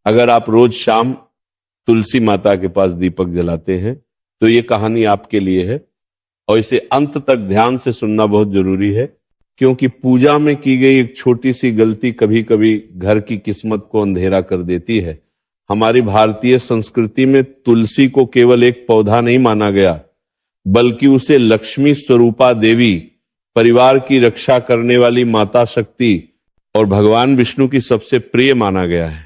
अगर आप रोज शाम तुलसी माता के पास दीपक जलाते हैं तो ये कहानी आपके लिए है, और इसे अंत तक ध्यान से सुनना बहुत जरूरी है, क्योंकि पूजा में की गई एक छोटी सी गलती कभी कभी घर की किस्मत को अंधेरा कर देती है। हमारी भारतीय संस्कृति में तुलसी को केवल एक पौधा नहीं माना गया, बल्कि उसे लक्ष्मी स्वरूपा देवी, परिवार की रक्षा करने वाली माता शक्ति और भगवान विष्णु की सबसे प्रिय माना गया है।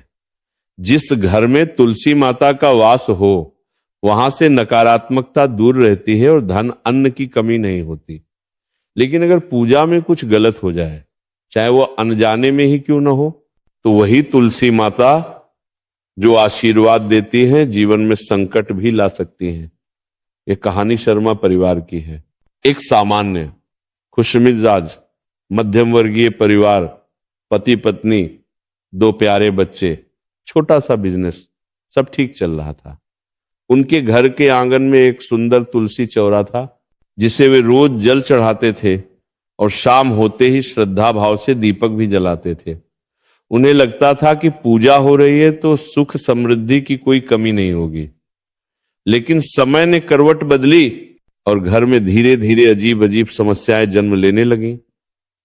जिस घर में तुलसी माता का वास हो वहां से नकारात्मकता दूर रहती है और धन अन्न की कमी नहीं होती। लेकिन अगर पूजा में कुछ गलत हो जाए, चाहे वो अनजाने में ही क्यों ना हो, तो वही तुलसी माता जो आशीर्वाद देती हैं जीवन में संकट भी ला सकती हैं। ये कहानी शर्मा परिवार की है। एक सामान्य खुशमिजाज मध्यम वर्गीय परिवार, पति पत्नी, 2 प्यारे बच्चे, छोटा सा बिजनेस, सब ठीक चल रहा था। उनके घर के आंगन में एक सुंदर तुलसी चौरा था जिसे वे रोज जल चढ़ाते थे और शाम होते ही श्रद्धा भाव से दीपक भी जलाते थे। उन्हें लगता था कि पूजा हो रही है तो सुख समृद्धि की कोई कमी नहीं होगी। लेकिन समय ने करवट बदली और घर में धीरे धीरे अजीब अजीब समस्याएं जन्म लेने लगी।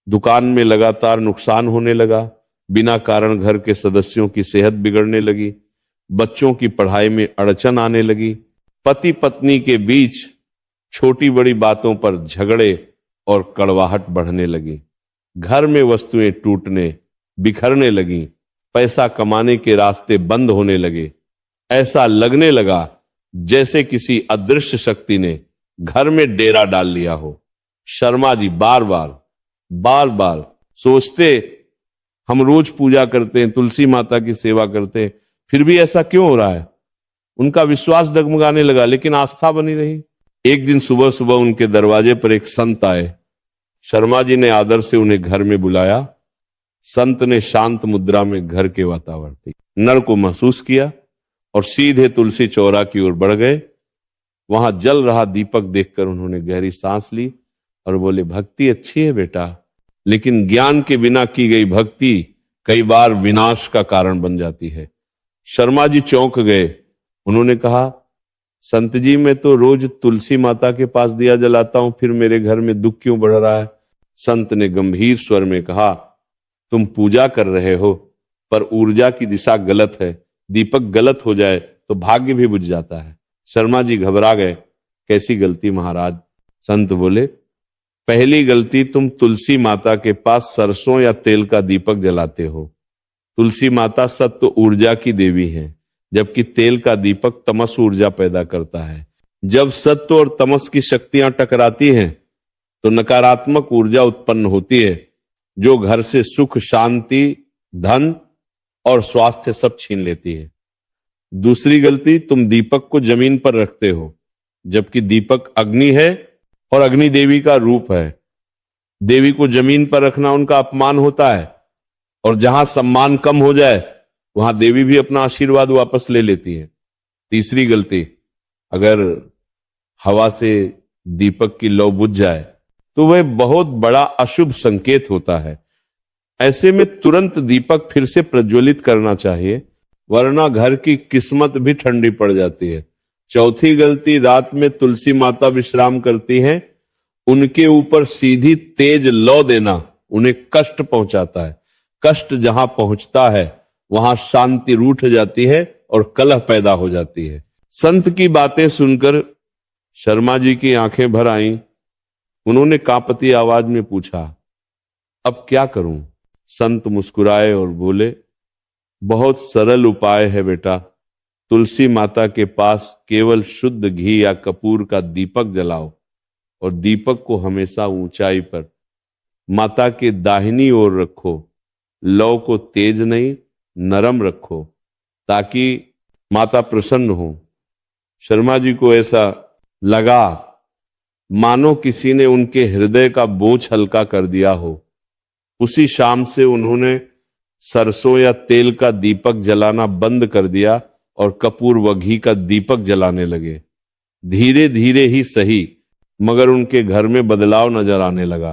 दुकान में लगातार नुकसान होने लगा, बिना कारण घर के सदस्यों की सेहत बिगड़ने लगी, बच्चों की पढ़ाई में अड़चन आने लगी, पति पत्नी के बीच छोटी बड़ी बातों पर झगड़े और कड़वाहट बढ़ने लगी, घर में वस्तुएं टूटने बिखरने लगी, पैसा कमाने के रास्ते बंद होने लगे। ऐसा लगने लगा जैसे किसी अदृश्य शक्ति ने घर में डेरा डाल लिया हो। शर्मा जी बार बार सोचते, हम रोज पूजा करते हैं, तुलसी माता की सेवा करते हैं, फिर भी ऐसा क्यों हो रहा है। उनका विश्वास डगमगाने लगा, लेकिन आस्था बनी रही। एक दिन सुबह सुबह उनके दरवाजे पर एक संत आए। शर्मा जी ने आदर से उन्हें घर में बुलाया। संत ने शांत मुद्रा में घर के वातावरण नर को महसूस किया और सीधे तुलसी चौरा की ओर बढ़ गए। वहां जल रहा दीपक देखकर उन्होंने गहरी सांस ली और बोले, भक्ति अच्छी है बेटा, लेकिन ज्ञान के बिना की गई भक्ति कई बार विनाश का कारण बन जाती है। शर्मा जी चौंक गए। उन्होंने कहा, संत जी मैं तो रोज तुलसी माता के पास दिया जलाता हूं, फिर मेरे घर में दुख क्यों बढ़ रहा है। संत ने गंभीर स्वर में कहा, तुम पूजा कर रहे हो पर ऊर्जा की दिशा गलत है। दीपक गलत हो जाए तो भाग्य भी बुझ जाता है। शर्मा जी घबरा गए। कैसी गलती महाराज। संत बोले, पहली गलती, तुम तुलसी माता के पास सरसों या तेल का दीपक जलाते हो। तुलसी माता सत्व ऊर्जा की देवी है, जबकि तेल का दीपक तमस ऊर्जा पैदा करता है। जब सत्व और तमस की शक्तियां टकराती हैं तो नकारात्मक ऊर्जा उत्पन्न होती है, जो घर से सुख, शांति, धन और स्वास्थ्य सब छीन लेती है। दूसरी गलती, तुम दीपक को जमीन पर रखते हो, जबकि दीपक अग्नि है और अग्नि देवी का रूप है। देवी को जमीन पर रखना उनका अपमान होता है, और जहां सम्मान कम हो जाए वहां देवी भी अपना आशीर्वाद वापस ले लेती है। तीसरी गलती, अगर हवा से दीपक की लौ बुझ जाए तो वह बहुत बड़ा अशुभ संकेत होता है। ऐसे में तुरंत दीपक फिर से प्रज्वलित करना चाहिए, वरना घर की किस्मत भी ठंडी पड़ जाती है। चौथी गलती, रात में तुलसी माता विश्राम करती हैं, उनके ऊपर सीधी तेज लौ देना उन्हें कष्ट पहुंचाता है। कष्ट जहां पहुंचता है वहां शांति रूठ जाती है और कलह पैदा हो जाती है। संत की बातें सुनकर शर्मा जी की आंखें भर आईं। उन्होंने कांपती आवाज में पूछा, अब क्या करूं। संत मुस्कुराए और बोले, बहुत सरल उपाय है बेटा। तुलसी माता के पास केवल शुद्ध घी या कपूर का दीपक जलाओ और दीपक को हमेशा ऊंचाई पर माता के दाहिनी ओर रखो। लौ को तेज नहीं, नरम रखो, ताकि माता प्रसन्न हो। शर्मा जी को ऐसा लगा मानो किसी ने उनके हृदय का बोझ हल्का कर दिया हो। उसी शाम से उन्होंने सरसों या तेल का दीपक जलाना बंद कर दिया और कपूर व घी का दीपक जलाने लगे। धीरे धीरे ही सही, मगर उनके घर में बदलाव नजर आने लगा।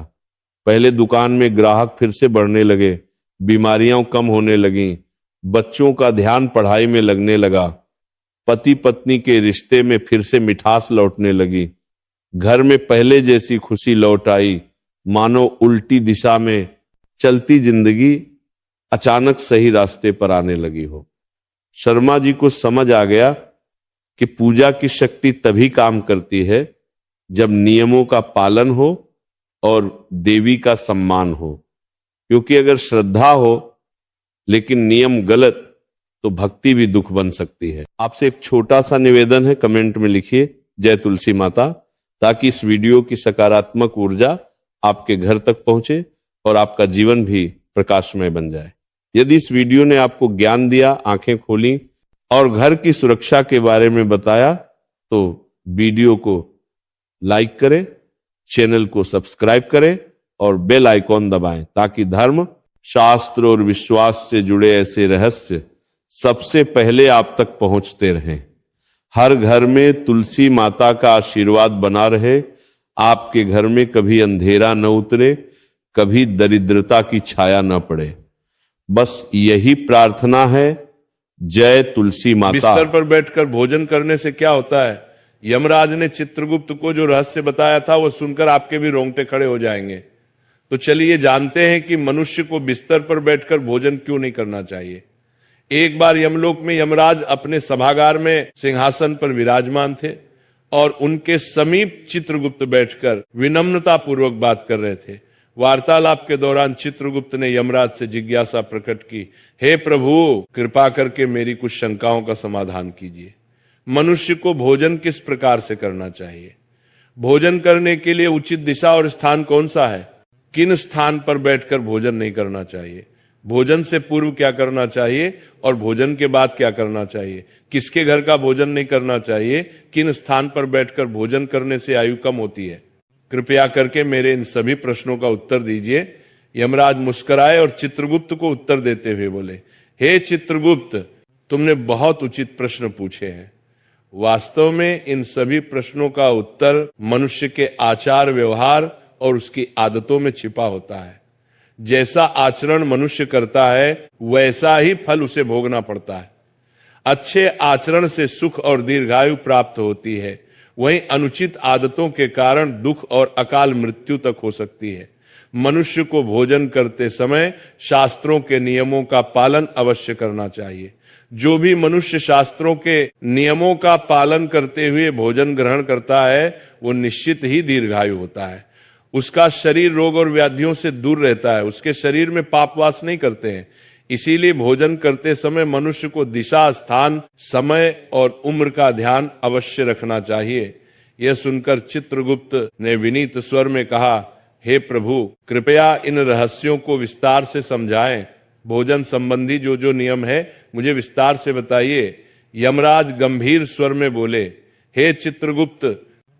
पहले दुकान में ग्राहक फिर से बढ़ने लगे, बीमारियां कम होने लगीं, बच्चों का ध्यान पढ़ाई में लगने लगा, पति पत्नी के रिश्ते में फिर से मिठास लौटने लगी, घर में पहले जैसी खुशी लौट आई, मानो उल्टी दिशा में चलती जिंदगी अचानक सही रास्ते पर आने लगी हो। शर्मा जी को समझ आ गया कि पूजा की शक्ति तभी काम करती है जब नियमों का पालन हो और देवी का सम्मान हो, क्योंकि अगर श्रद्धा हो लेकिन नियम गलत तो भक्ति भी दुख बन सकती है। आपसे एक छोटा सा निवेदन है, कमेंट में लिखिए जय तुलसी माता, ताकि इस वीडियो की सकारात्मक ऊर्जा आपके घर तक पहुंचे और आपका जीवन भी प्रकाशमय बन जाए। यदि इस वीडियो ने आपको ज्ञान दिया, आंखें खोली और घर की सुरक्षा के बारे में बताया, तो वीडियो को लाइक करें, चैनल को सब्सक्राइब करें और बेल आइकॉन दबाएं, ताकि धर्म, शास्त्र और विश्वास से जुड़े ऐसे रहस्य सबसे पहले आप तक पहुंचते रहें। हर घर में तुलसी माता का आशीर्वाद बना रहे, आपके घर में कभी अंधेरा न उतरे, कभी दरिद्रता की छाया न पड़े। बस यही प्रार्थना है। जय तुलसी माता। बिस्तर पर बैठकर भोजन करने से क्या होता है? यमराज ने चित्रगुप्त को जो रहस्य बताया था वो सुनकर आपके भी रोंगटे खड़े हो जाएंगे। तो चलिए जानते हैं कि मनुष्य को बिस्तर पर बैठकर भोजन क्यों नहीं करना चाहिए। एक बार यमलोक में यमराज अपने सभागार में सिंहासन पर विराजमान थे और उनके समीप चित्रगुप्त बैठकर विनम्रता पूर्वक बात कर रहे थे। वार्तालाप के दौरान चित्रगुप्त ने यमराज से जिज्ञासा प्रकट की, हे प्रभु, कृपा करके मेरी कुछ शंकाओं का समाधान कीजिए। मनुष्य को भोजन किस प्रकार से करना चाहिए? भोजन करने के लिए उचित दिशा और स्थान कौन सा है? किन स्थान पर बैठकर भोजन नहीं करना चाहिए? भोजन से पूर्व क्या करना चाहिए और भोजन के बाद क्या करना चाहिए? किसके घर का भोजन नहीं करना चाहिए? किन स्थान पर बैठकर भोजन करने से आयु कम होती है? कृपया करके मेरे इन सभी प्रश्नों का उत्तर दीजिए। यमराज मुस्कुराए और चित्रगुप्त को उत्तर देते हुए बोले, हे चित्रगुप्त, तुमने बहुत उचित प्रश्न पूछे हैं। वास्तव में इन सभी प्रश्नों का उत्तर मनुष्य के आचार व्यवहार और उसकी आदतों में छिपा होता है। जैसा आचरण मनुष्य करता है वैसा ही फल उसे भोगना पड़ता है। अच्छे आचरण से सुख और दीर्घायु प्राप्त होती है, वहीं अनुचित आदतों के कारण दुख और अकाल मृत्यु तक हो सकती है। मनुष्य को भोजन करते समय शास्त्रों के नियमों का पालन अवश्य करना चाहिए। जो भी मनुष्य शास्त्रों के नियमों का पालन करते हुए भोजन ग्रहण करता है वो निश्चित ही दीर्घायु होता है। उसका शरीर रोग और व्याधियों से दूर रहता है, उसके शरीर में पाप वास नहीं करते हैं। इसीलिए भोजन करते समय मनुष्य को दिशा, स्थान, समय और उम्र का ध्यान अवश्य रखना चाहिए। यह सुनकर चित्रगुप्त ने विनीत स्वर में कहा, हे प्रभु, कृपया इन रहस्यों को विस्तार से समझाएं। भोजन संबंधी जो जो नियम है मुझे विस्तार से बताइए। यमराज गंभीर स्वर में बोले, हे चित्रगुप्त,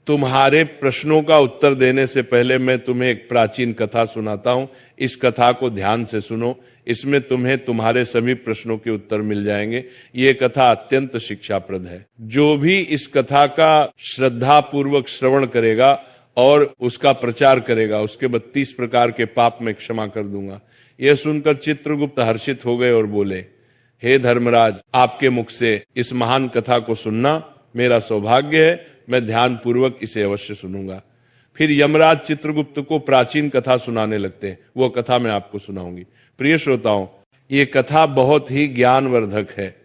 तुम्हारे प्रश्नों का उत्तर देने से पहले मैं तुम्हें एक प्राचीन कथा सुनाता हूं। इस कथा को ध्यान से सुनो, इसमें तुम्हें तुम्हारे सभी प्रश्नों के उत्तर मिल जाएंगे। ये कथा अत्यंत शिक्षाप्रद है। जो भी इस कथा का श्रद्धा पूर्वक श्रवण करेगा और उसका प्रचार करेगा, उसके 32 प्रकार के पाप मैं क्षमा कर दूंगा। यह सुनकर चित्रगुप्त हर्षित हो गए और बोले, हे धर्मराज, आपके मुख से इस महान कथा को सुनना मेरा सौभाग्य है। मैं ध्यान पूर्वक इसे अवश्य सुनूंगा। फिर यमराज चित्रगुप्त को प्राचीन कथा सुनाने लगते हैं। वो कथा मैं आपको सुनाऊंगी। प्रिय श्रोताओं, ये कथा बहुत ही ज्ञानवर्धक है।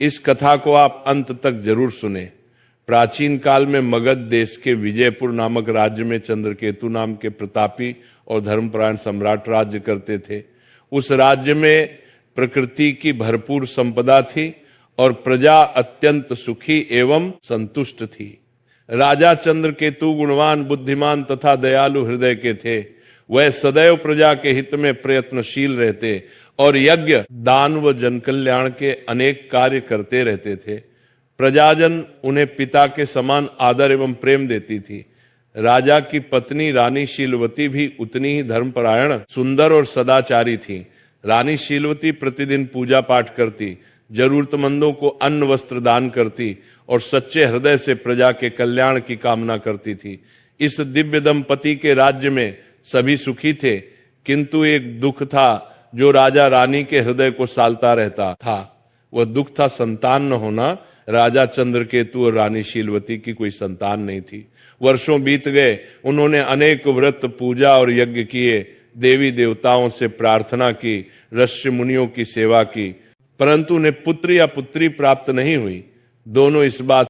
इस कथा को आप अंत तक जरूर सुने। प्राचीन काल में मगध देश के विजयपुर नामक राज्य में चंद्रकेतु नाम के प्रतापी और धर्मपरायण सम्राट राज्य करते थे। उस राज्य में प्रकृति की भरपूर संपदा थी और प्रजा अत्यंत सुखी एवं संतुष्ट थी। राजा चंद्रकेतु गुणवान, बुद्धिमान तथा दयालु हृदय के थे। वह सदैव प्रजा के हित में प्रयत्नशील रहते और यज्ञ, दान व जनकल्याण के अनेक कार्य करते रहते थे। प्रजाजन उन्हें पिता के समान आदर एवं प्रेम देती थी। राजा की पत्नी रानी शीलवती भी उतनी ही धर्मपरायण, सुंदर और सदाचारी थी। रानी शीलवती प्रतिदिन पूजा पाठ करती, जरूरतमंदों को अन्न वस्त्र दान करती और सच्चे हृदय से प्रजा के कल्याण की कामना करती थी। इस दिव्य दंपति के राज्य में सभी सुखी थे, किंतु एक दुख था जो राजा रानी के हृदय को सालता रहता था। वह दुख था संतान न होना। राजा चंद्रकेतु और रानी शीलवती की कोई संतान नहीं थी। वर्षों बीत गए, उन्होंने अनेक व्रत, पूजा और यज्ञ किए, देवी देवताओं से प्रार्थना की, ऋषि मुनियों की सेवा की, परंतु उन्हें पुत्र या पुत्री प्राप्त नहीं हुई। दोनों इस बात